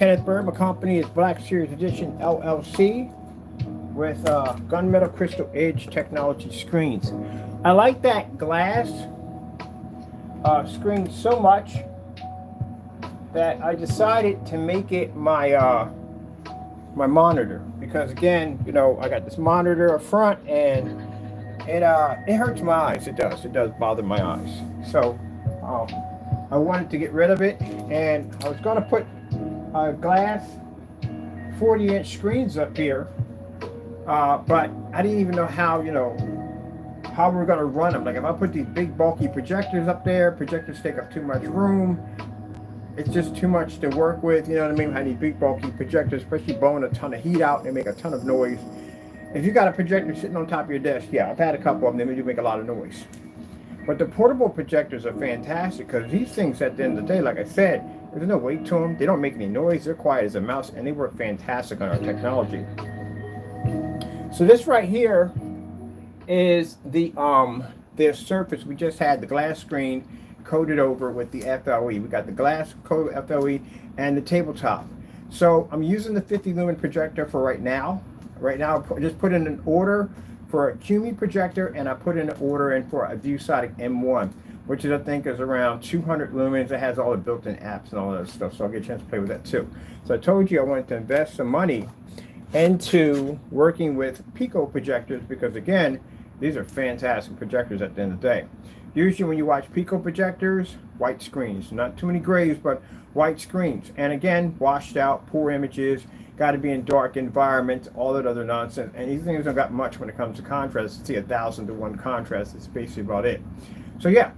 Kenneth Bird. My company is Black Series Edition LLC with gunmetal crystal edge technology screens. I like that glass screen so much that I decided to make it my monitor, because again, I got this monitor up front and it hurts my eyes. It does bother my eyes. So um, I wanted to get rid of it, and I was going to put glass 40-inch screens up here, but I didn't even know how we're going to run them. Like, if I put these big bulky projectors up there, projectors take up too much room. It's just too much to work with. You know what I mean? I need big bulky projectors, especially blowing a ton of heat out. They make a ton of noise. If you got a projector sitting on top of your desk, yeah, I've had a couple of them. They do make a lot of noise. But the portable projectors are fantastic, because these things, at the end of the day, like I said, there's no weight to them. They don't make any noise. They're quiet as a mouse, and they work fantastic on our technology. So this right here is their surface. We just had the glass screen coated over with the FLE. We got the glass coated FLE and the tabletop. So I'm using the 50 lumen projector for right now. Right now, I just put in an order for a QME projector, and I put in an order in for a ViewSonic M1, which I think is around 200 lumens. It has all the built-in apps and all that stuff, so I'll get a chance to play with that too. So I told you I wanted to invest some money into working with Pico projectors, because again, these are fantastic projectors at the end of the day. Usually when you watch Pico projectors, white screens, not too many grays, but white screens. And again, washed out, poor images, got to be in dark environments, all that other nonsense. And these things don't got much when it comes to contrast. See 1,000 to 1 contrast. It's basically about it. So yeah,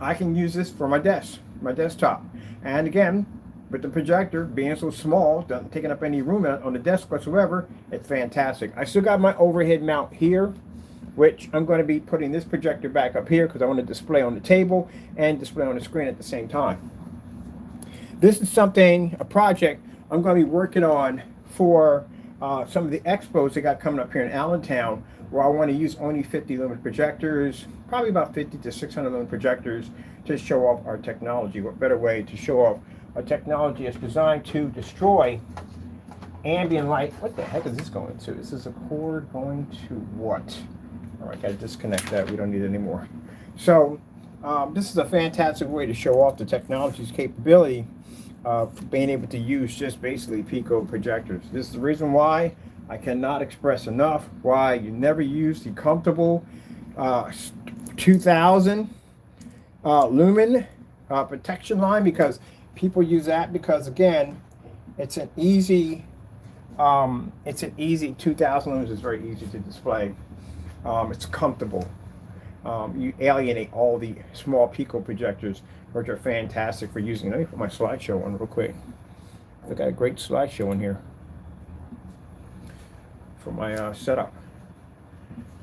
I can use this for my desktop. And again, with the projector being so small, doesn't taking up any room on the desk whatsoever, it's fantastic. I still got my overhead mount here, which I'm going to be putting this projector back up here because I want to display on the table and display on the screen at the same time. This is a project I'm going to be working on for some of the expos they got coming up here in Allentown, where I want to use only 50 lumen projectors, probably about 50 to 600 lumen projectors, to show off our technology. What better way to show off our technology is designed to destroy ambient light. What the heck is this going to? This is a cord going to what? All right, got to disconnect that. We don't need it anymore. So this is a fantastic way to show off the technology's capability of being able to use just basically Pico projectors. This is the reason why I cannot express enough why you never use the comfortable 2000 lumen protection line, because people use that because, again, it's an easy 2000 lumens is very easy to display. It's comfortable. You alienate all the small Pico projectors, which are fantastic for using. Let me put my slideshow on real quick. I've got a great slideshow in here for my setup.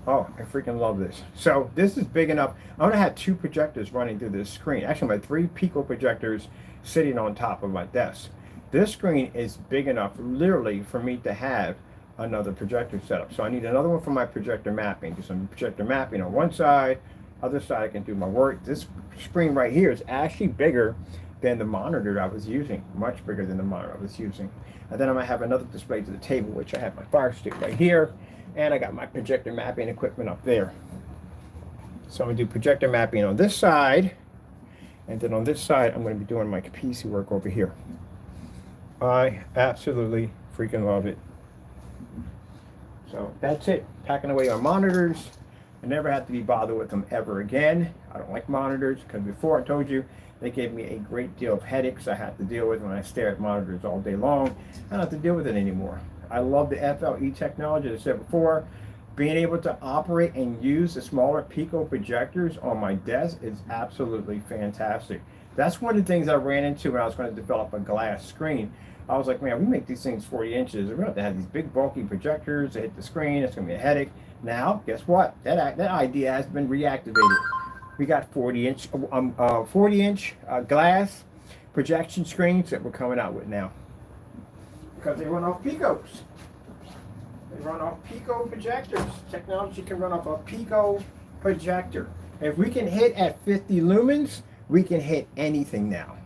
Oh, I freaking love this. So this is big enough. I'm going to have 2 projectors running through this screen. Actually, my 3 Pico projectors sitting on top of my desk. This screen is big enough, literally, for me to have another projector setup. So I need another one for my projector mapping. Do some projector mapping on one side, other side I can do my work. This screen right here is actually bigger than the monitor I was using, much bigger than the monitor I was using. And then I'm gonna have another display to the table, which I have my Fire Stick right here, and I got my projector mapping equipment up there. So I'm gonna do projector mapping on this side, and then on this side I'm gonna be doing my PC work over here. I absolutely freaking love it. So that's it. Packing away our monitors. I never have to be bothered with them ever again. I don't like monitors, because before I told you they gave me a great deal of headaches I have to deal with when I stare at monitors all day long. I don't have to deal with it anymore. I love the FLE technology. As I said before, being able to operate and use the smaller Pico projectors on my desk is absolutely fantastic. That's one of the things I ran into when I was going to develop a glass screen. I was like, man, we make these things 40 inches. We're going to have to have these big bulky projectors to hit the screen. It's going to be a headache. Now, guess what? That idea has been reactivated. We got 40-inch glass projection screens that we're coming out with now, because they run off Picos. They run off Pico projectors. Technology can run off a Pico projector. If we can hit at 50 lumens, we can hit anything now.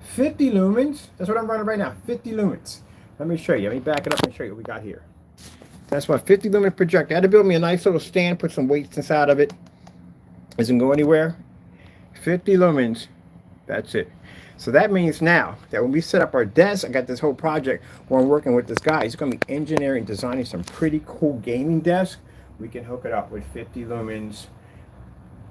50 lumens. That's what I'm running right now, 50 lumens. Let me show you. Let me back it up and show you what we got here. That's my 50 lumen projector. I had to build me a nice little stand, put some weights inside of it. Doesn't go anywhere. 50 lumens. That's it. So that means now that when we set up our desk, I got this whole project where I'm working with this guy. He's going to be engineering, designing some pretty cool gaming desk. We can hook it up with 50 lumens,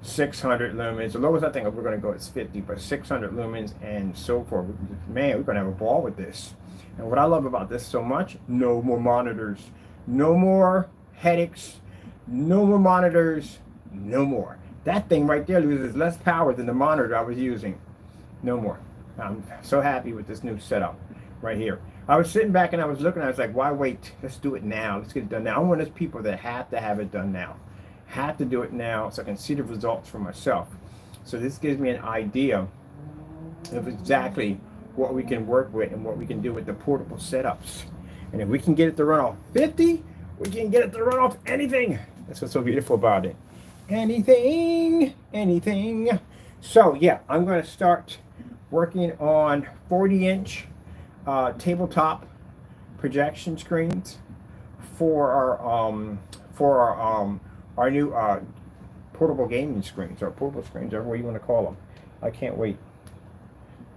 600 lumens. The lowest I think we're going to go is 50, but 600 lumens and so forth. Man, we're going to have a ball with this. And what I love about this so much, no more monitors, no more headaches, no more monitors, no more. That thing right there loses less power than the monitor I was using. No more. I'm so happy with this new setup right here. I was sitting back and I was looking, I was like, why wait? Let's do it now. Let's get it done now. I'm one of those people that have to have it done now. Have to do it now so I can see the results for myself. So this gives me an idea of exactly what we can work with and what we can do with the portable setups. And if we can get it to run off 50, we can get it to run off anything. That's what's so beautiful about it. Anything, anything. So yeah, I'm going to start working on 40-inch tabletop projection screens for our new portable gaming screens, or portable screens, whatever you want to call them. I can't wait.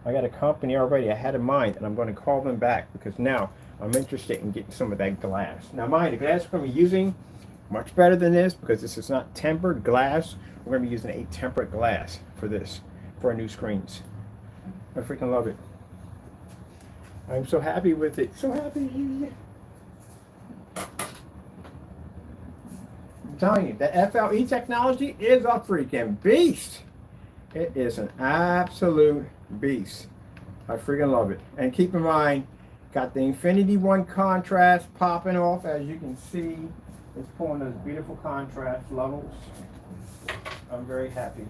I got a company already I had in mind, and I'm going to call them back because now I'm interested in getting some of that glass. Now mind, the glass we're going to be using much better than this because this is not tempered glass. We're going to be using a tempered glass for this, for our new screens. I freaking love it. I'm so happy with it. So happy. I'm telling you, the FLE technology is a freaking beast. It is an absolute beast. I freaking love it. And keep in mind, got the Infinity One contrast popping off. As you can see, it's pulling those beautiful contrast levels. I'm very happy.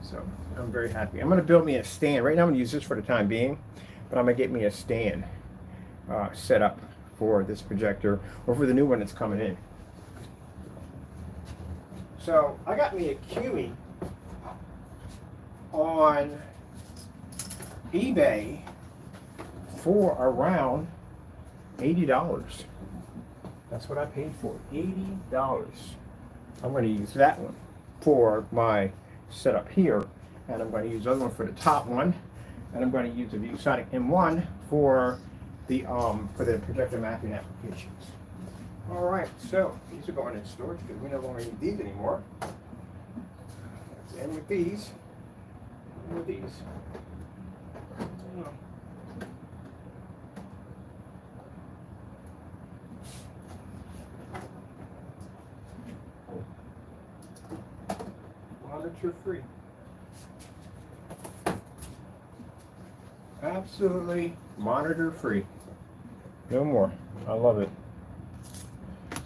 So I'm very happy. I'm going to build me a stand. Right now I'm going to use this for the time being, but I'm going to get me a stand set up for this projector or for the new one that's coming in. So I got me a Cumi on eBay for around $80. That's what I paid for, $80. I'm going to use that one for my setup here, and I'm going to use the other one for the top one, and I'm going to use the ViewSonic M1 for the projector mapping applications. All right, so these are going in storage because we no longer need these anymore. Let's end with these. End with these. Monitor free. Absolutely monitor free. No more. I love it.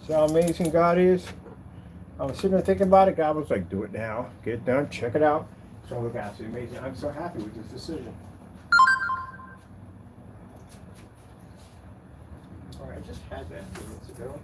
See how amazing God is? I was sitting there thinking about it. God was like, do it now. Get it done. Check it out. So look, absolutely amazing. I'm so happy with this decision. All right, I just had that a few minutes ago.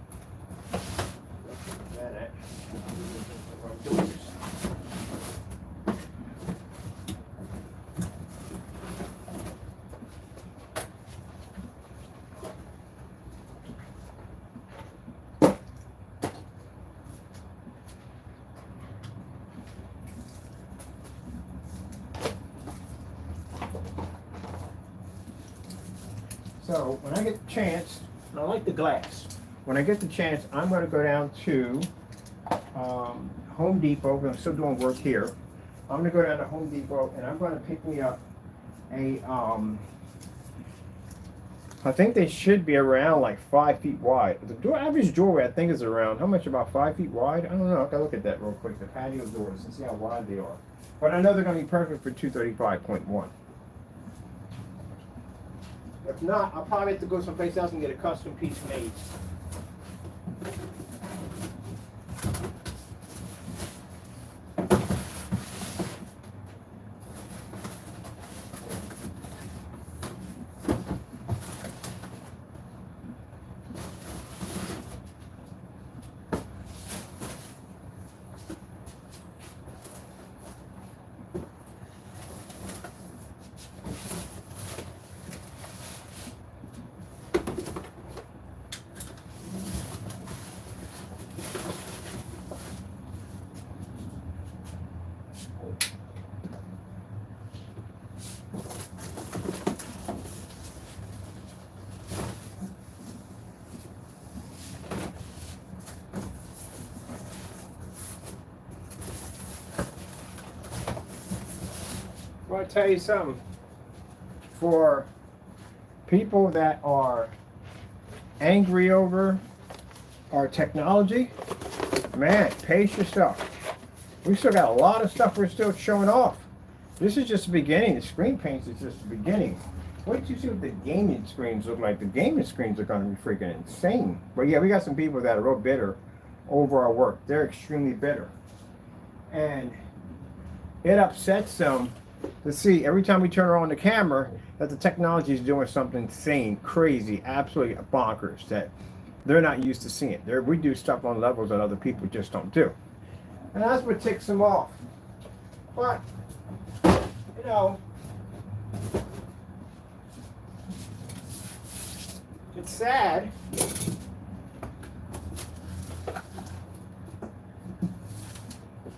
So when I get the chance, and I like the glass, when I get the chance, I'm going to go down to Home Depot. I'm still doing work here. I'm going to go down to Home Depot and I'm going to pick me up a, I think they should be around like 5 feet wide. The average doorway I think is around, how much, about 5 feet wide? I don't know. I can look at that real quick, the patio doors, and see how wide they are. But I know they're going to be perfect for 235.1. If not, I'll probably have to go someplace else and get a custom piece made. Well, I'll tell you something. For people that are angry over our technology, man, pace yourself. We still got a lot of stuff we're still showing off. This is just the beginning. The screen paints is just the beginning. Wait till you see what the gaming screens look like. The gaming screens are going to be freaking insane. But yeah, we got some people that are real bitter over our work. They're extremely bitter. And it upsets them to see every time we turn on the camera that the technology is doing something insane, crazy, absolutely bonkers that they're not used to seeing. We do stuff on levels that other people just don't do. And that's what ticks them off. But, you know, it's sad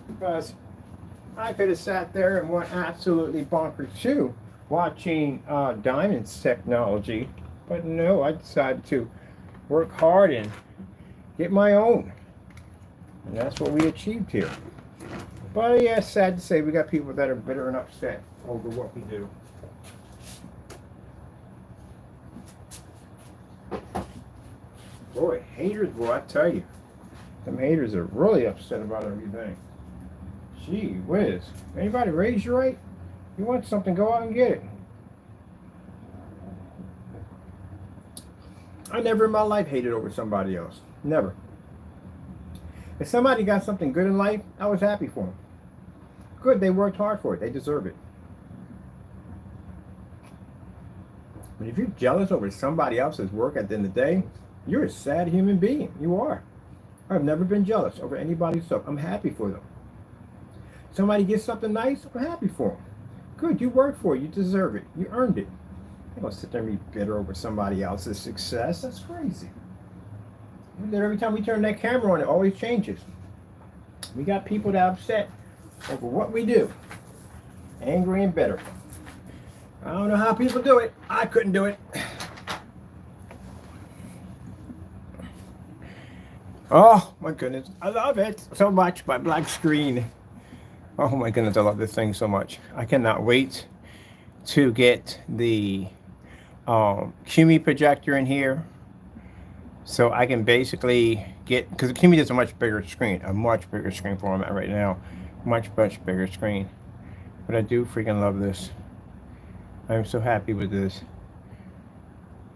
because I could have sat there and went absolutely bonkers too watching Diamond's technology, but no, I decided to work hard and get my own, and that's what we achieved here. But yeah, sad to say we got people that are bitter and upset over what we do. Boy, haters, boy, I tell you, them haters are really upset about everything. Gee whiz. Anybody raise you right? You want something, go out and get it. I never in my life hated over somebody else. Never. If somebody got something good in life, I was happy for them. Good, they worked hard for it. They deserve it. But if you're jealous over somebody else's work at the end of the day, you're a sad human being. You are. I've never been jealous over anybody's stuff. I'm happy for them. Somebody gets something nice, I'm happy for them. Good, you worked for it. You deserve it. You earned it. You don't sit there and be bitter over somebody else's success. That's crazy. Every time we turn that camera on, it always changes. We got people that are upset over what we do. Angry and bitter. I don't know how people do it. I couldn't do it. Oh my goodness. I love it so much, my black screen. Oh my goodness, I love this thing so much. I cannot wait to get the QME projector in here so I can basically get, because the QME is a much bigger screen for I'm at right now. Much bigger screen. But I do freaking love this. I'm so happy with this.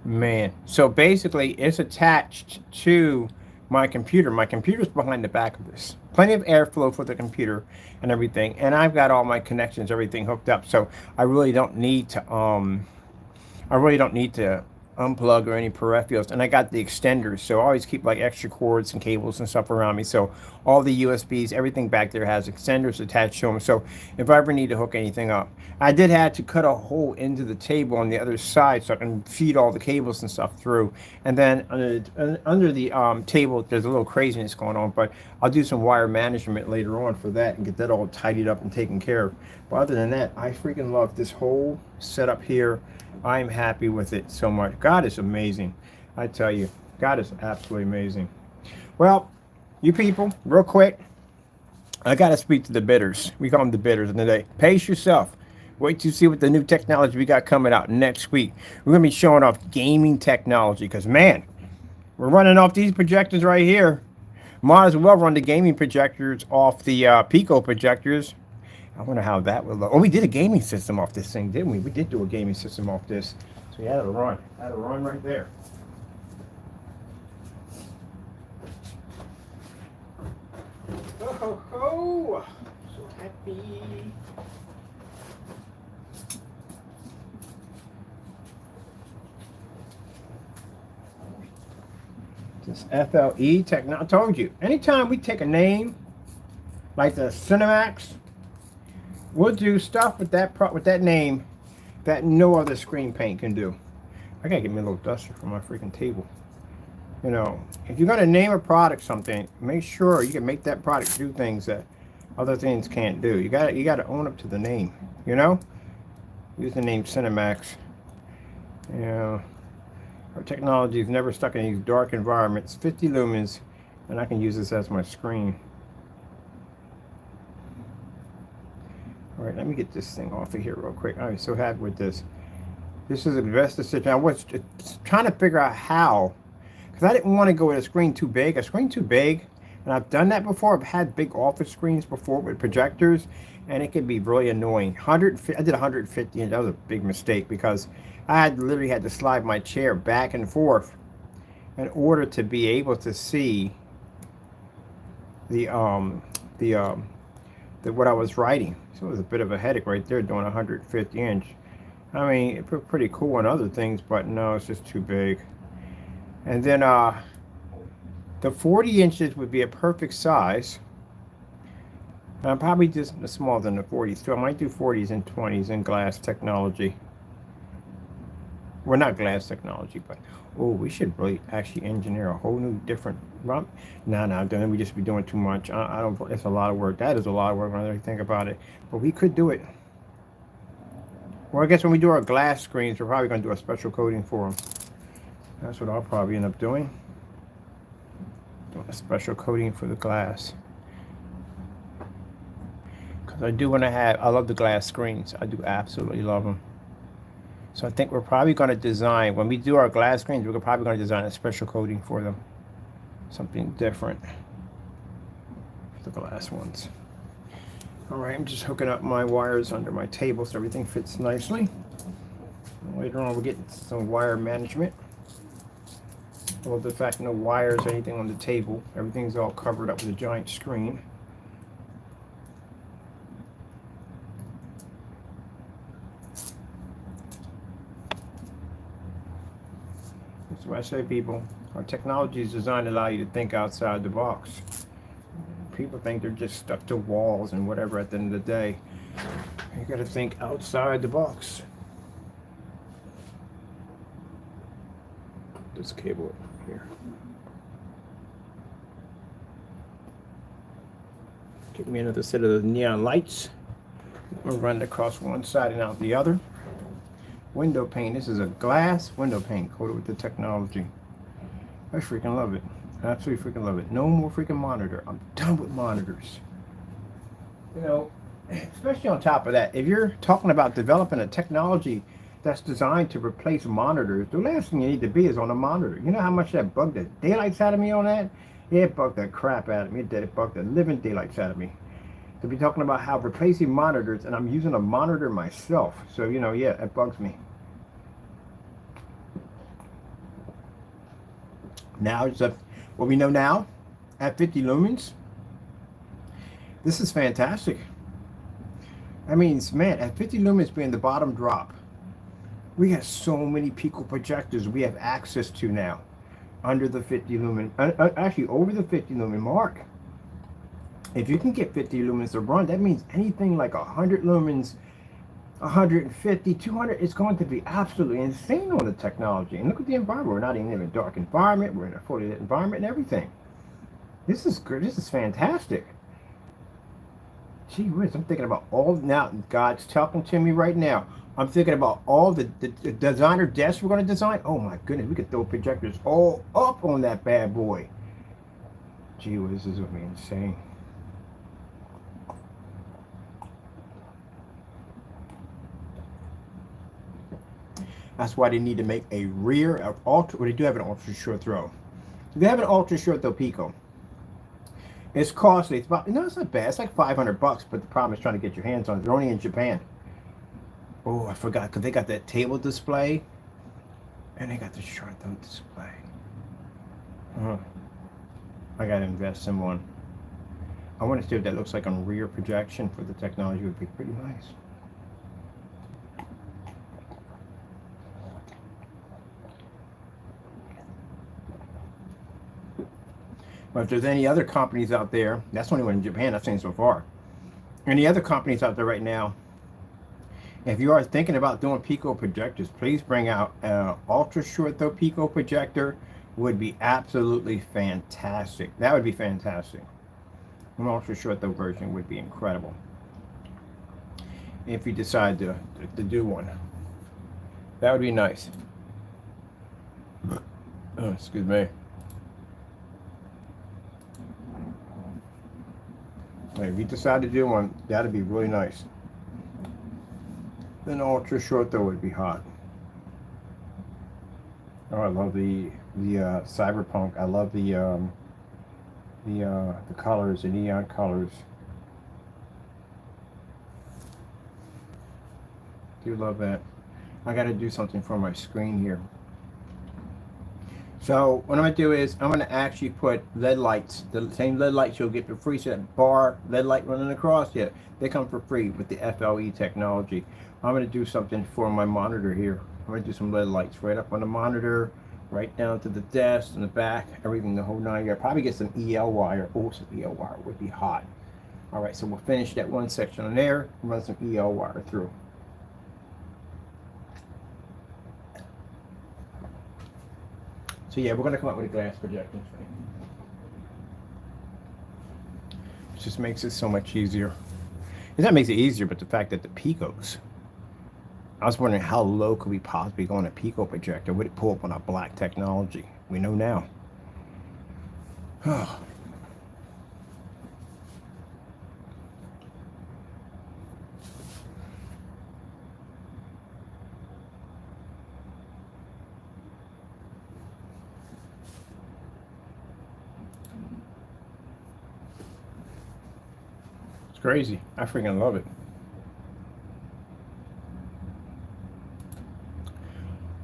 Man. So basically it's attached to my computer. My computer's behind the back of this. Plenty of airflow for the computer and everything. And I've got all my connections, everything hooked up. So I really don't need to unplug or any peripherals, and I got the extenders, so I always keep like extra cords and cables and stuff around me. So all the USBs, everything back there has extenders attached to them, so if I ever need to hook anything up. I did have to cut a hole into the table on the other side so I can feed all the cables and stuff through, and then under the table there's a little craziness going on, but I'll do some wire management later on for that and get that all tidied up and taken care of. But other than that, I freaking love this whole setup here. I'm happy with it so much. God is amazing. I tell you, God is absolutely amazing. Well, you people, real quick, I got to speak to the bidders. We call them the bidders in the day. Pace yourself. Wait to see what the new technology we got coming out next week. We're going to be showing off gaming technology because, man, we're running off these projectors right here. Might as well run the gaming projectors off the Pico projectors. I wonder how that would look. Oh, we did a gaming system off this thing, didn't we? We did do a gaming system off this. So we had a run. Had a run right there. Oh, ho, ho. So happy. This FLE technology. I told you, anytime we take a name like the CINEMAX, we'll do stuff with that name that no other screen paint can do. I gotta get me a little duster for my freaking table. You know, if you're gonna name a product something, make sure you can make that product do things that other things can't do. You gotta own up to the name. You know, use the name CINEMAX. Yeah, our technology is never stuck in these dark environments. 50 lumens, and I can use this as my screen. All right, let me get this thing off of here real quick. I'm so happy with this. This is the best decision. I was trying to figure out how, because I didn't want to go with a screen too big. A screen too big, and I've done that before. I've had big office screens before with projectors, and it can be really annoying. I did 150, and that was a big mistake because I literally had to slide my chair back and forth in order to be able to see the what I was writing. So it was a bit of a headache right there doing 150 inch. I mean, it looked pretty cool on other things, but no, it's just too big. And then the 40 inches would be a perfect size. I'm probably just smaller than the 40s, so I might do 40s and 20s in glass technology. Well, not glass technology, but oh, we should really actually engineer a whole new different. No, then we just be doing too much. I don't. It's a lot of work. That is a lot of work when I really think about it. But we could do it. Well, I guess when we do our glass screens, we're probably going to do a special coating for them. That's what I'll probably end up doing. Doing a special coating for the glass. Because I do want to have. I love the glass screens. I do absolutely love them. So I think we're probably going to design, when we do our glass screens, we're probably going to design a special coating for them. Something different for the glass ones. All right, I'm just hooking up my wires under my table so everything fits nicely. And later on, we'll get some wire management. Well, the fact no wires or anything on the table. Everything's all covered up with a giant screen. That's what I say, people. Our technology is designed to allow you to think outside the box. People think they're just stuck to walls and whatever at the end of the day. You got to think outside the box. This cable here. Get me another set of the neon lights. We'll run it across one side and out the other. Window pane. This is a glass window pane coated with the technology. I freaking love it. Absolutely freaking love it. No more freaking monitor. I'm done with monitors. You know, especially on top of that, if you're talking about developing a technology that's designed to replace monitors, the last thing you need to be is on a monitor. You know how much that bugged the daylights out of me on that? Yeah, it bugged the crap out of me. It did. It bugged the living daylights out of me. To be talking about how replacing monitors, and I'm using a monitor myself. So, you know, yeah, it bugs me. Now, it's what we know now, at 50 lumens, this is fantastic. I mean, man, at 50 lumens being the bottom drop, we have so many pico projectors we have access to now under the 50 lumen, actually over the 50 lumen mark. If you can get 50 lumens to run, that means anything like 100 lumens, 150, 200, it's going to be absolutely insane on the technology. And look at the environment. We're not even in a dark environment. We're in a fully lit environment and everything. This is good. This is fantastic. Gee whiz, I'm thinking about all, now God's talking to me right now. I'm thinking about all the designer desks we're going to design. Oh my goodness, we could throw projectors all up on that bad boy. Gee whiz, this is going to be insane. That's why they need to make a rear of ultra. Well, they do have an ultra short throw. They have an ultra short throw pico. It's costly. It's about, no, it's not bad. It's like $500, but the problem is trying to get your hands on it. They're only in Japan. Oh, I forgot, because they got that table display and they got the short throw display. I gotta invest in one. I want to see what that looks like on rear projection for the technology. Would be pretty nice. But if there's any other companies out there, that's the only one in Japan I've seen so far. Any other companies out there right now, if you are thinking about doing pico projectors, please bring out an ultra short throw pico projector. Would be absolutely fantastic. That would be fantastic. An ultra short throw version would be incredible. If you decide to do one, that would be nice. Oh, excuse me. If you decide to do one, that'd be really nice. Then ultra short though would be hot. Oh, I love the cyberpunk. I love the colors, the neon colors. Do love that. I got to do something for my screen here. So what I'm going to do is I'm going to actually put LED lights, the same LED lights you'll get for free. So that bar LED light running across, yeah, they come for free with the FLE technology. I'm going to do something for my monitor here. I'm going to do some LED lights right up on the monitor, right down to the desk, in the back, everything, the whole 9 yards. Probably get some EL wire. Oh, some EL wire would be hot. All right, so we'll finish that one section on there and run some EL wire through. So yeah, we're going to come up with a glass projector. It just makes it so much easier. And that makes it easier, but the fact that the picos, I was wondering how low could we possibly go on a pico projector? Would it pull up on our black technology? We know now. Oh. Crazy. I freaking love it.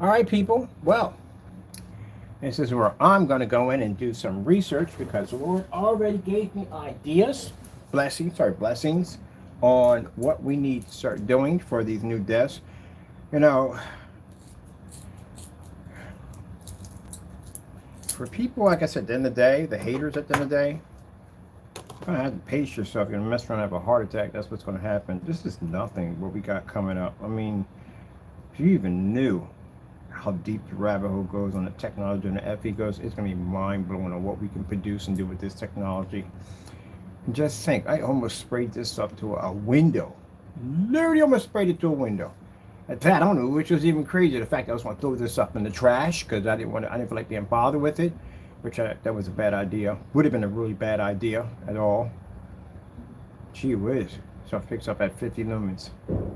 All right, people. Well, this is where I'm going to go in and do some research because the Lord already gave me ideas, blessings on what we need to start doing for these new desks. You know, for people, like I said, at the end of the day, the haters at the end of the day, you're gonna have to pace yourself. You're gonna mess around and have a heart attack. That's what's gonna happen. This is nothing what we got coming up. I mean, if you even knew how deep the rabbit hole goes on the technology and the FE goes, it's gonna be mind blowing on what we can produce and do with this technology. And just think, I almost sprayed this up to a window. Literally almost sprayed it to a window. At that, I don't know, which was even crazier. The fact that I was gonna throw this up in the trash because I didn't feel like being bothered with it. That was a bad idea. Would have been a really bad idea at all. Gee whiz. So it picks up at 50 lumens. So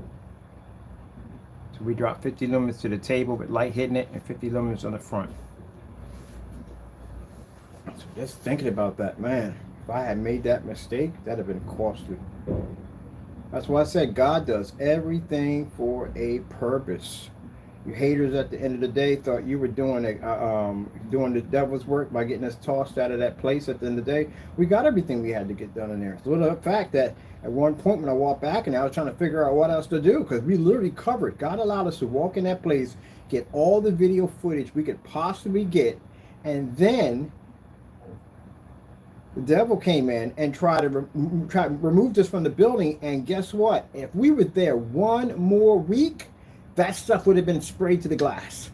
we drop 50 lumens to the table with light hitting it and 50 lumens on the front. So just thinking about that, man. If I had made that mistake, that'd have been costly. That's why I said God does everything for a purpose. You haters at the end of the day thought you were doing the devil's work by getting us tossed out of that place at the end of the day. We got everything we had to get done in there. So the fact that at one point when I walked back and I was trying to figure out what else to do because we literally covered. God allowed us to walk in that place, get all the video footage we could possibly get, and then the devil came in and tried to remove us from the building. And guess what? If we were there one more week, that stuff would have been sprayed to the glass.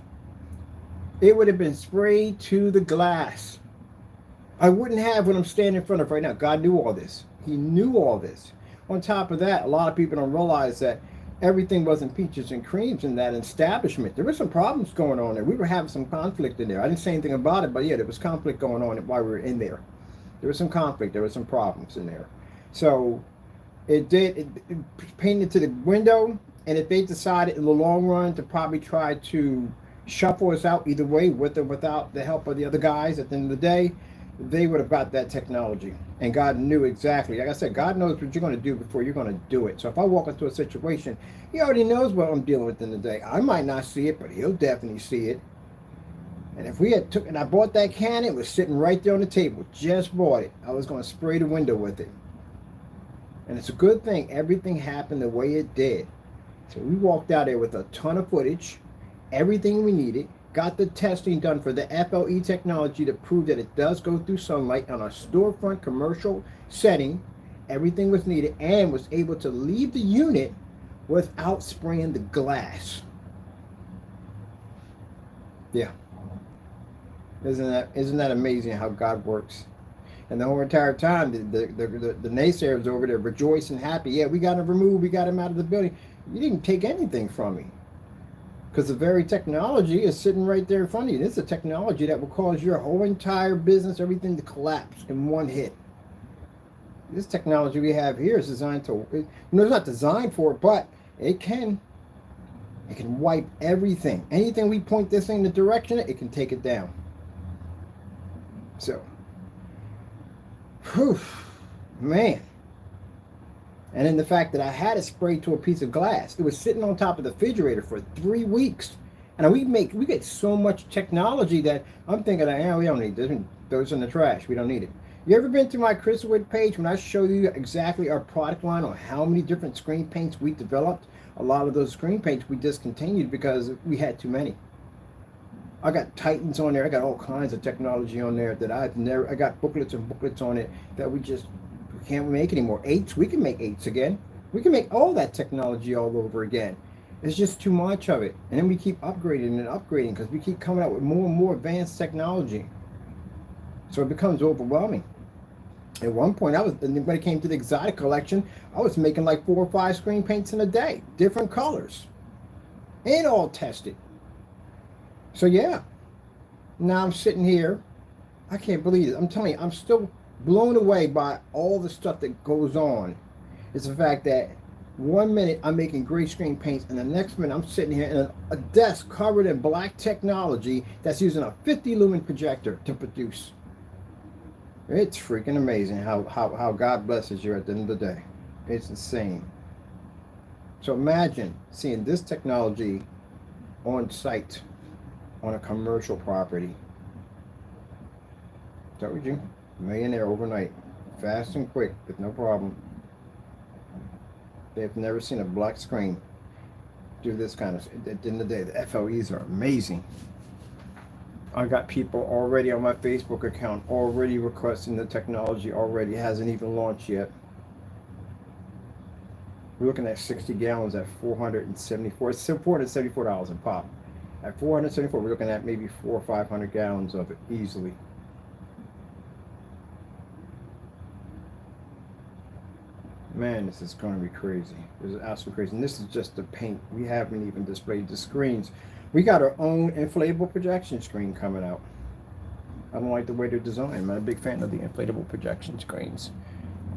It would have been sprayed to the glass. I wouldn't have what I'm standing in front of right now. God knew all this. He knew all this. On top of that, a lot of people don't realize that everything wasn't peaches and creams in that establishment. There were some problems going on there. We were having some conflict in there. I didn't say anything about it, but yeah, there was conflict going on while we were in there. There was some conflict. There was some problems in there. So it painted to the window. And if they decided in the long run to probably try to shuffle us out either way, with or without the help of the other guys, at the end of the day, they would have got that technology. And God knew exactly. Like I said, God knows what you're going to do before you're going to do it. So if I walk into a situation, He already knows what I'm dealing with in the day. I might not see it, but He'll definitely see it. And if we had I bought that can, it was sitting right there on the table. Just bought it. I was going to spray the window with it. And it's a good thing everything happened the way it did. So we walked out there with a ton of footage, everything we needed, got the testing done for the FLE technology to prove that it does go through sunlight on a storefront commercial setting. Everything was needed and was able to leave the unit without spraying the glass. Yeah. Isn't that amazing how God works? And the whole entire time, the naysayers over there rejoicing, happy. Yeah, we got him removed. We got him out of the building. You didn't take anything from me. Because the very technology is sitting right there in front of you. This is a technology that will cause your whole entire business, everything to collapse in one hit. This technology we have here is designed to, it's not designed for it, but it can. It can wipe everything. Anything we point this thing in the direction, it can take it down. So, whew, man. And then the fact that I had it sprayed to a piece of glass. It was sitting on top of the refrigerator for 3 weeks. And we get so much technology that I'm thinking, we don't need this. Those in the trash. We don't need it. You ever been to my Crystalwood page when I show you exactly our product line on how many different screen paints we developed? A lot of those screen paints we discontinued because we had too many. I got Titans on there. I got all kinds of technology on there that I got booklets and booklets on it that we can't make anymore. 8s, we can make 8s again. We can make all that technology all over again. It's just too much of it. And then we keep upgrading and upgrading because we keep coming out with more and more advanced technology. So it becomes overwhelming. At one point, when it came to the exotic collection, I was making like 4 or 5 screen paints in a day, different colors, and all tested. So yeah, now I'm sitting here. I can't believe it. I'm telling you, I'm still blown away by all the stuff that goes on. It's the fact that 1 minute I'm making gray screen paints, and the next minute I'm sitting here in a desk covered in black technology that's using a 50 lumen projector to produce. It's freaking amazing how God blesses you at the end of the day. It's insane. So imagine seeing this technology on site on a commercial property. Told you, millionaire overnight, fast and quick with no problem. They've never seen a black screen do this kind of. At the end of the day, the FLEs are amazing. I got people already on my Facebook account already requesting the technology already. It hasn't even launched yet. We're looking at 60 gallons at $474. It's still $474 a pop. At $474, we're looking at maybe 400 or 500 gallons of it easily. Man, this is going to be crazy. This is absolutely crazy. And this is just the paint. We haven't even displayed the screens. We got our own inflatable projection screen coming out. I don't like the way they're designed. I'm not a big fan of the inflatable projection screens.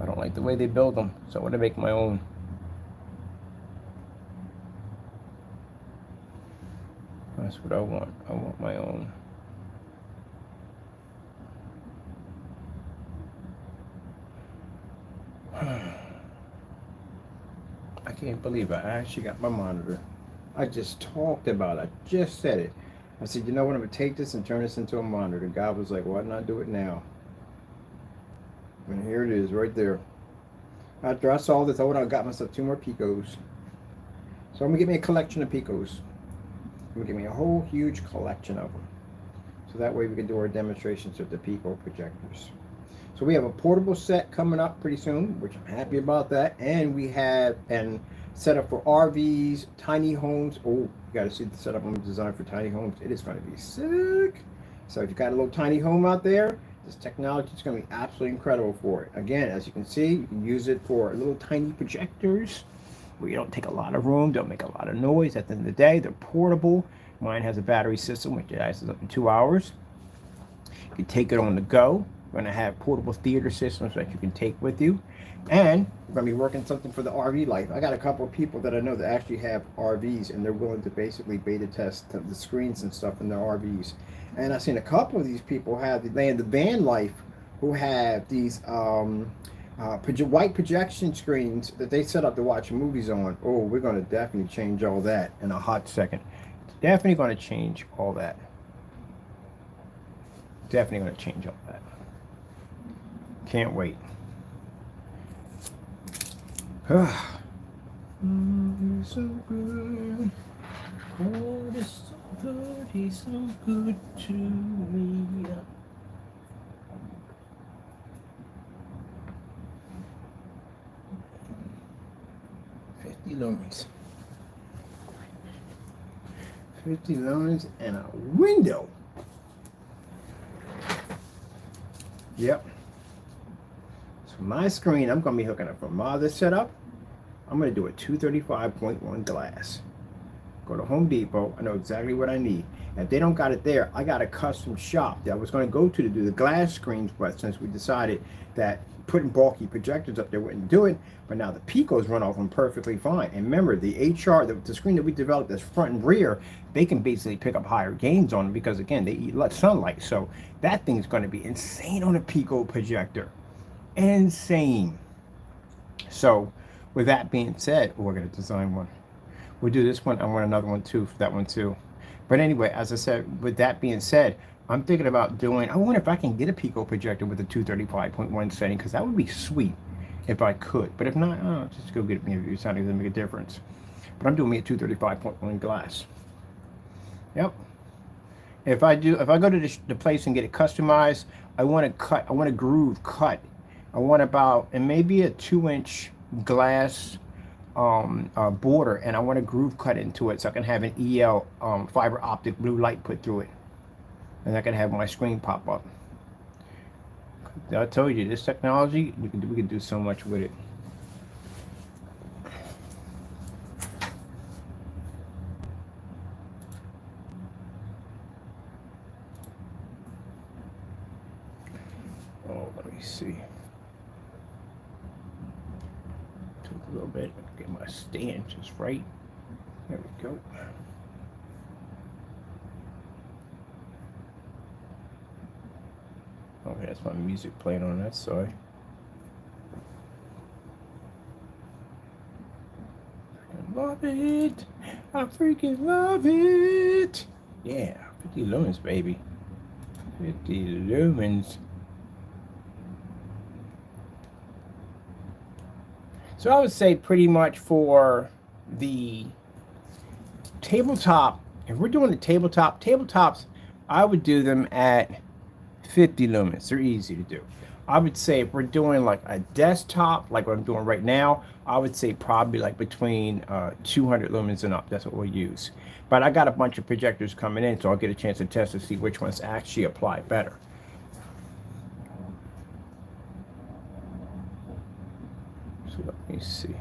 I don't like the way they build them, so I want to make my own. That's what I want. I want my own. I can't believe I actually got my monitor. I just talked about it. I just said it. I said, you know what? I'm going to take this and turn this into a monitor. God was like, why not do it now? And here it is right there. After I saw this, I got myself 2 more Picos. So I'm going to get me a collection of Picos. I'm going to get me a whole huge collection of them. So that way we can do our demonstrations with the Pico projectors. So we have a portable set coming up pretty soon, which I'm happy about that. And we have an setup for RVs, tiny homes. Oh, you got to see the setup I'm designed for tiny homes. It is going to be sick. So if you got a little tiny home out there, this technology is going to be absolutely incredible for it. Again, as you can see, you can use it for little tiny projectors where you don't take a lot of room, don't make a lot of noise. At the end of the day, they're portable. Mine has a battery system which lasts up in 2 hours. You can take it on the go. We're going to have portable theater systems that you can take with you. And we're going to be working something for the RV life. I got a couple of people that I know that actually have RVs, and they're willing to basically beta test the screens and stuff in their RVs. And I've seen a couple of these people have the van life who have these white projection screens that they set up to watch movies on. Oh, we're going to definitely change all that in a hot second. Definitely going to change all that. Definitely going to change all that. Can't wait. Oh, you're so good. Oh, it's so good. He's so good to me. 50 lumens. 50 lumens and a window. Yep. So my screen, I'm going to be hooking up from this setup. I'm going to do a 235.1 glass. Go to Home Depot. I know exactly what I need. If they don't got it there, I got a custom shop that I was going to go to do the glass screens, but since we decided that putting bulky projectors up there wouldn't do it, but now the Picos run off them perfectly fine. And remember, the the screen that we developed that's front and rear, they can basically pick up higher gains on them because, again, they eat less sunlight. So that thing's going to be insane on a Pico projector. Insane. So with that being said, we're going to design one. We'll do this one. I want another one too for that one too. But anyway, as I said, with that being said, I'm thinking about doing, I wonder if I can get a Pico projector with a 235.1 setting, because that would be sweet if I could. But if not, oh, just go get it. Maybe it's not going to make a difference. But I'm doing me a 235.1 glass. Yep. If I go to the place and get it customized, I want a groove cut. I want about, and maybe a 2-inch glass border, and I want a groove cut into it so I can have an EL fiber optic blue light put through it, and I can have my screen pop up. I told you, this technology, we can do so much with it. Oh, let me see. Took a little bit. Get my stand just right. There we go. Okay, that's my music playing on that side. I love it. I freaking love it. Yeah, 50 lumens, baby. 50 lumens. So I would say pretty much for the tabletop, if we're doing the tabletops, I would do them at 50 lumens. They're easy to do. I would say if we're doing like a desktop, like what I'm doing right now, I would say probably like between 200 lumens and up. That's what we'll use. But I got a bunch of projectors coming in, so I'll get a chance to test to see which ones actually apply better. So let me see.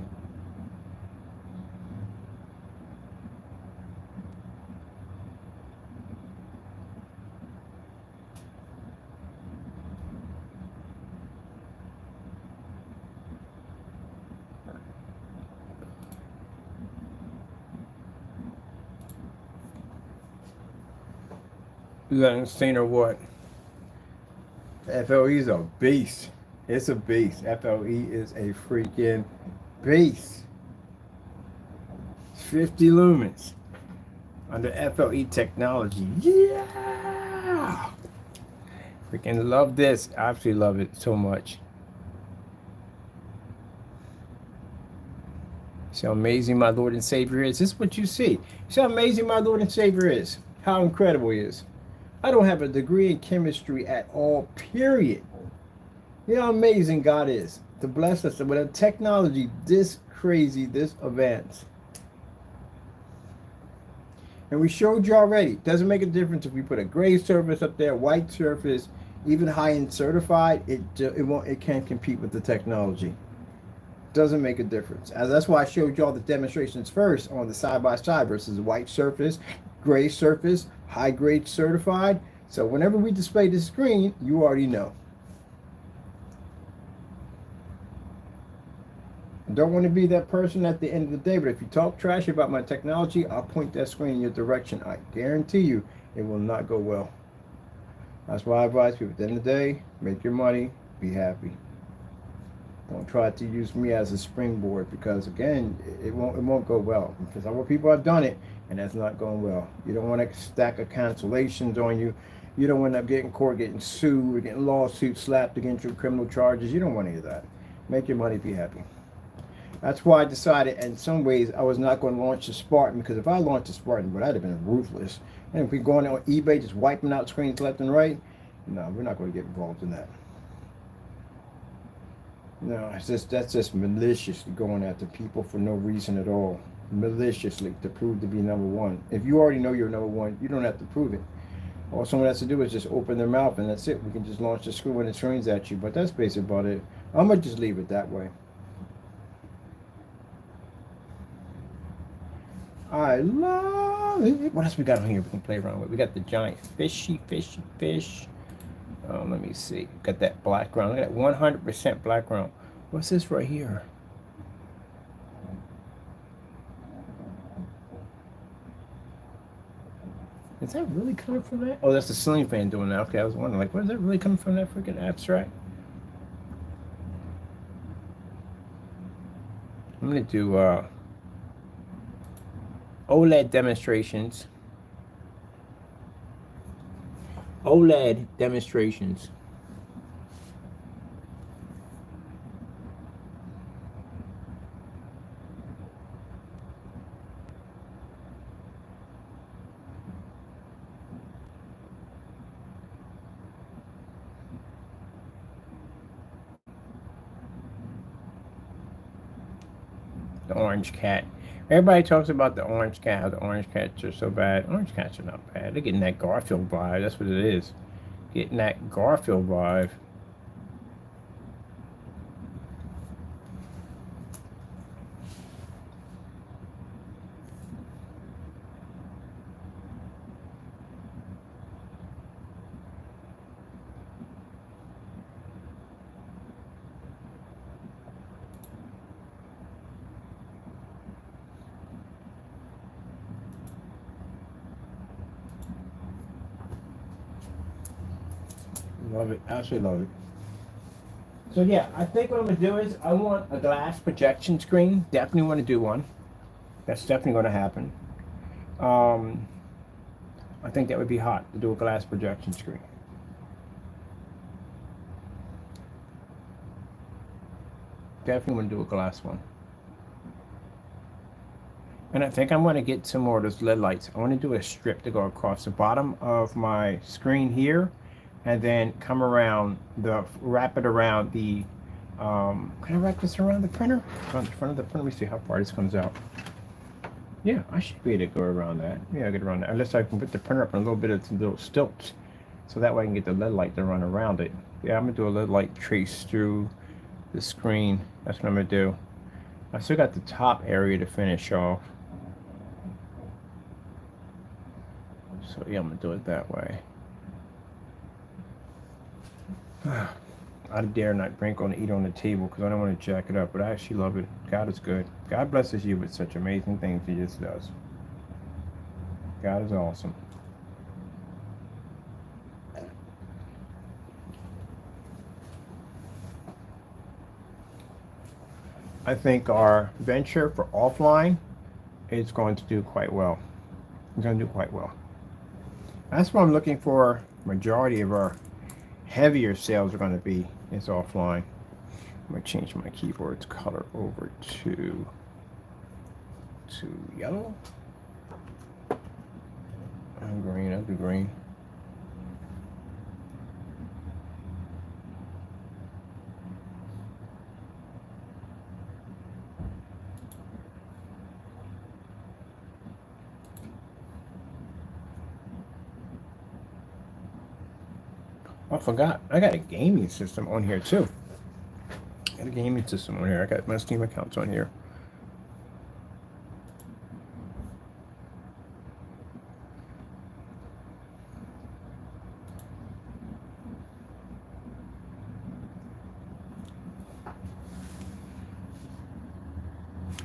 You got insane or what? FLE is a beast. It's a beast. FLE is a freaking beast. 50 lumens under FLE technology. Yeah! Freaking love this. I absolutely love it so much. See how amazing my Lord and Savior is? This is what you see. See how amazing my Lord and Savior is. How incredible he is. I don't have a degree in chemistry at all, period. You know how amazing God is to bless us with a technology this crazy, this advanced. And we showed you already, it doesn't make a difference if we put a gray surface up there, white surface, even high-end certified, it can't compete with the technology. Doesn't make a difference. That's why I showed you all the demonstrations first on the side-by-side versus white surface, gray surface, high grade certified. So whenever we display the screen, you already know. I don't want to be that person at the end of the day, but if you talk trash about my technology, I'll point that screen in your direction. I guarantee you it will not go well. That's why I advise people at the end of the day, make your money, be happy. Don't try to use me as a springboard, because again, it won't go well. Because other people have done it, and that's not going well. You don't want a stack of cancellations on you. You don't want to get in court, getting sued, or getting lawsuits slapped against you, criminal charges. You don't want any of that. Make your money, be happy. That's why I decided, in some ways, I was not going to launch the Spartan, because if I launched the Spartan, well, that'd have been ruthless. And if we're going on eBay, just wiping out screens left and right, no, we're not going to get involved in that. No, that's just maliciously going after people for no reason at all. Maliciously, to prove to be number one. If you already know you're number one, you don't have to prove it. All someone has to do is just open their mouth, and that's it. We can just launch the screw when it trains at you. But that's basically about it. I'm going to just leave it that way. I love it. What else we got on here we can play around with? We got the giant fishy fish. Let me see. Got that black ground. Look at that 100% black ground. What's this right here? Is that really coming from that? Oh, that's the ceiling fan doing that. Okay, I was wondering, like, where's that really coming from, that freaking abstract? I'm gonna do OLED demonstrations. OLED demonstrations. The orange cat. Everybody talks about the orange cat, how the orange cats are so bad. Orange cats are not bad. They're getting that Garfield vibe. That's what it is. Getting that Garfield vibe. Love it. Absolutely love it. So yeah, I think what I'm gonna do is I want a glass projection screen. Definitely want to do one. That's definitely going to happen. Um, I think that would be hot to do a glass projection screen. Definitely want to do a glass one. And I think I'm going to get some more of those LED lights. I want to do a strip to go across the bottom of my screen here, and then come around wrap it around the, can I wrap this around the printer? Around the front of the printer. Let me see how far this comes out. Yeah, I should be able to go around that. Yeah, I get around that. Unless I can put the printer up on a little bit of some little stilts, so that way I can get the LED light to run around it. Yeah, I'm gonna do a LED light trace through the screen. That's what I'm gonna do. I still got the top area to finish off. So yeah, I'm gonna do it that way. I dare not drink on the eat on the table because I don't want to jack it up, but I actually love it. God is good. God blesses you with such amazing things He just does. God is awesome. I think our venture for offline is going to do quite well. It's going to do quite well. That's what I'm looking for. Majority of our heavier sales are going to be is offline. I'm going to change my keyboard's color over to yellow. And green. I'll do green. I forgot. I got a gaming system on here too. I got a gaming system on here. I got my Steam accounts on here.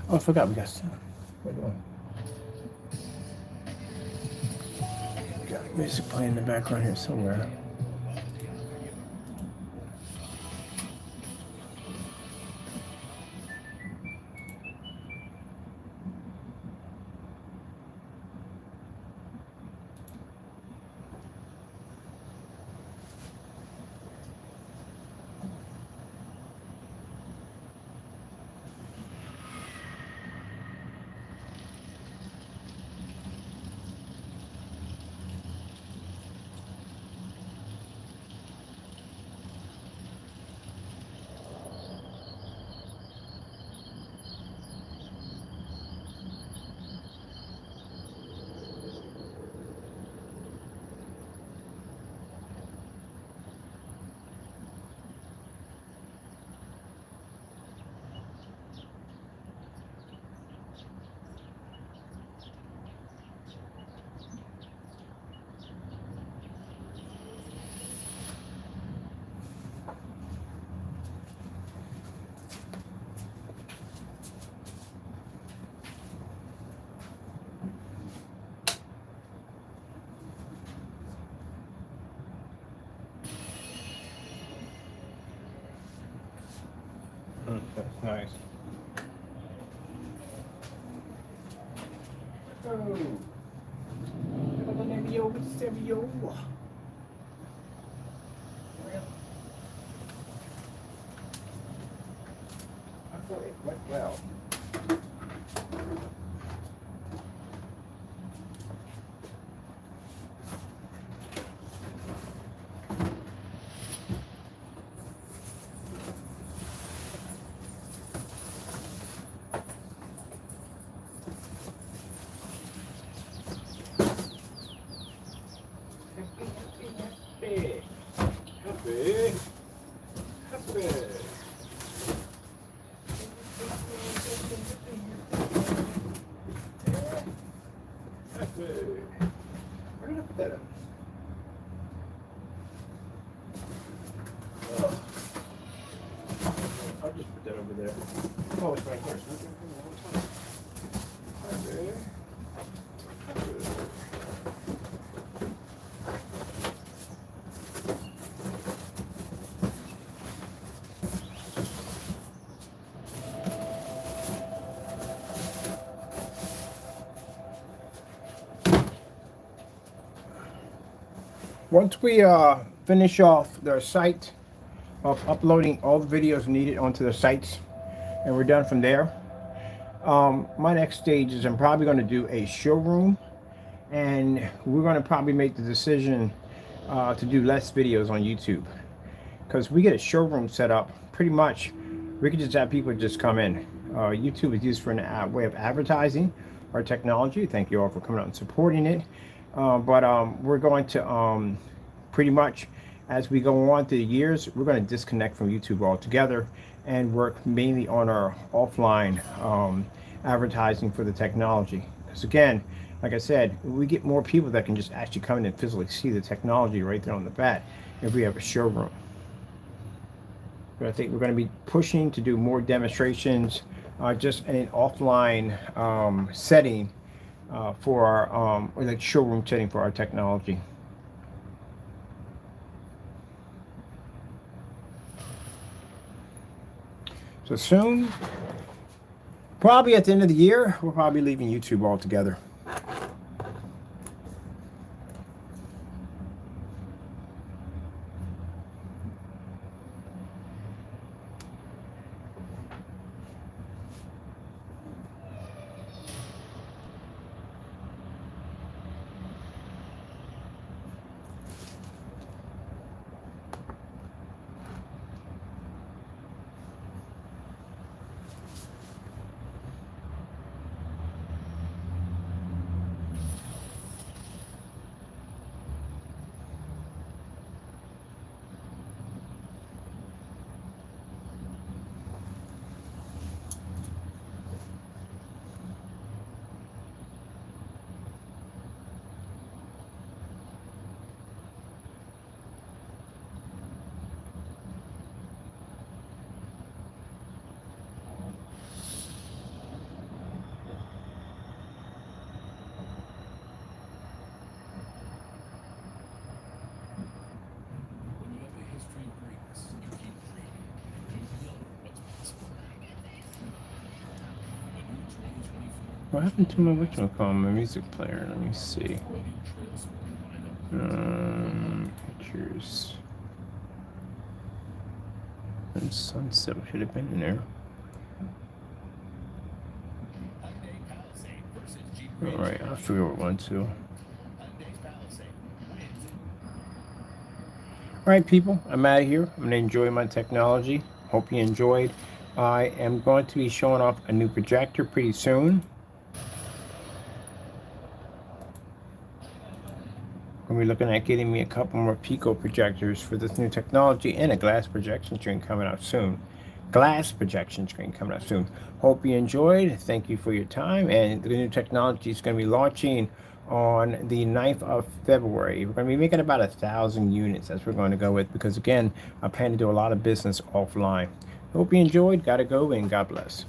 Oh, I forgot we got some. Wait, got music playing in the background here somewhere. With the stereo. I thought it went well. I'll just put that over there. Oh, it's right here. Once we finish off the site of uploading all the videos needed onto the sites, and we're done from there, my next stage is I'm probably going to do a showroom, and we're going to probably make the decision to do less videos on YouTube, because we get a showroom set up, pretty much we could just have people just come in. YouTube is used for a way of advertising our technology. Thank you all for coming out and supporting it. But we're going to pretty much, as we go on through the years, we're going to disconnect from YouTube altogether and work mainly on our offline advertising for the technology. Because again, like I said, we get more people that can just actually come in and physically see the technology right there on the bat if we have a showroom. But I think we're going to be pushing to do more demonstrations just in an offline setting for our like showroom setting for our technology. So soon, probably at the end of the year, we'll probably be leaving YouTube altogether. What happened to my whatchamacallit, my music player? Let me see. Pictures. And sunset should have been in there. Alright, I'll figure out one too. Alright people, I'm out of here. I'm going to enjoy my technology. Hope you enjoyed. I am going to be showing off a new projector pretty soon. We're looking at getting me a couple more Pico projectors for this new technology, and a glass projection screen coming out soon. Hope you enjoyed. Thank you for your time. And the new technology is going to be launching on the 9th of February. We're going to be making about 1,000 units. That's what we're going to go with, because again, I plan to do a lot of business offline. Hope you enjoyed. Gotta go, and God bless.